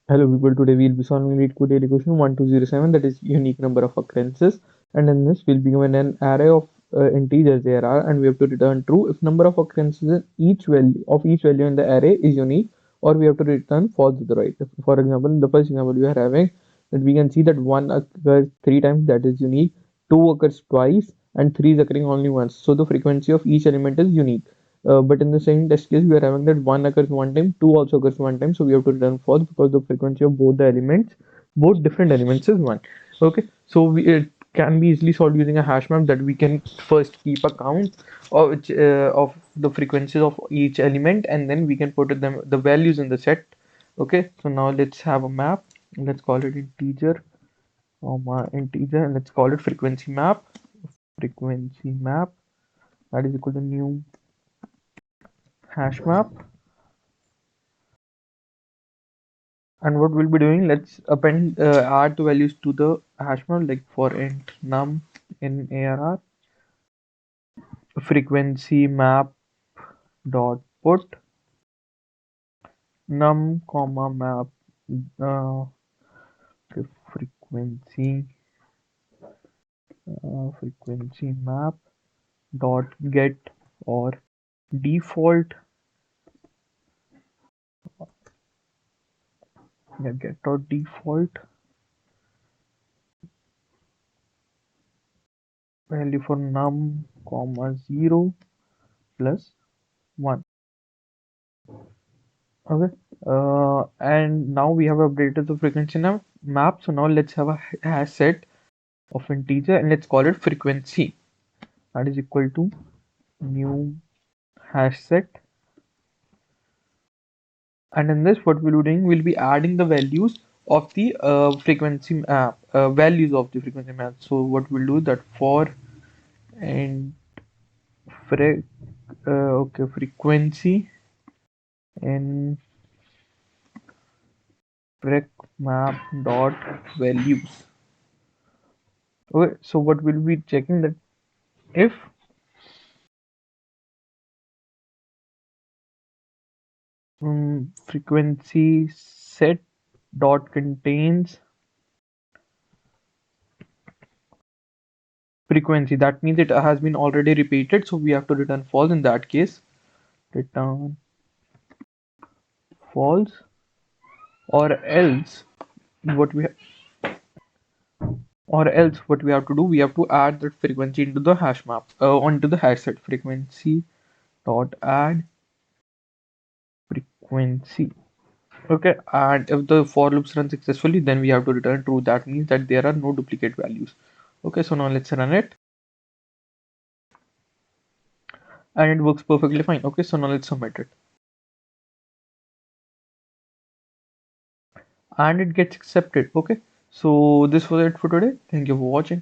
Hello people, today we'll be solving LeetCode daily question 1207, that is unique number of occurrences, and in this we'll be given an array of integers there are, and we have to return true if number of occurrences in each value in the array is unique, or we have to return false with the right. For example, in the first example we are having that we can see that 1 occurs 3 times, that is unique, 2 occurs twice, and 3 is occurring only once, so the frequency of each element is unique. But in the same test case, we are having that 1 occurs one time, 2 also occurs one time, so we have to return false because the frequency of both different elements is 1. Okay, so it can be easily solved using a hash map that we can first keep a count of the frequencies of each element, and then we can put the values in the set. Okay, so now let's have a map. Let's call it integer, and let's call it frequency map. Frequency map that is equal to new hash map. And what we'll be doing, let's add the values to the hash map, like for int num in arr, frequency map dot put num comma map uh, frequency frequency map dot get or default, get dot default value for num comma 0 plus 1. Okay, and now we have updated the frequency map. So now let's have a hash set of integer, and let's call it frequency. That is equal to new hash set. And in this, what we'll be doing, we'll be adding the values of the frequency map, values of the frequency map. So what we'll do that for and frequency in frec map dot values. Okay, so what we'll be checking that if frequency set dot contains frequency, that means it has been already repeated, so we have to return false. In that case, return false, or else what we what we have to do, we have to add that frequency into the hash map, onto the hash set. Frequency dot add frequency. Okay, and if the for loops run successfully, then we have to return true. That means that there are no duplicate values. Okay, so now let's run it, and it works perfectly fine. Okay, so now let's submit it, and it gets accepted. Okay, so this was it for today. Thank you for watching.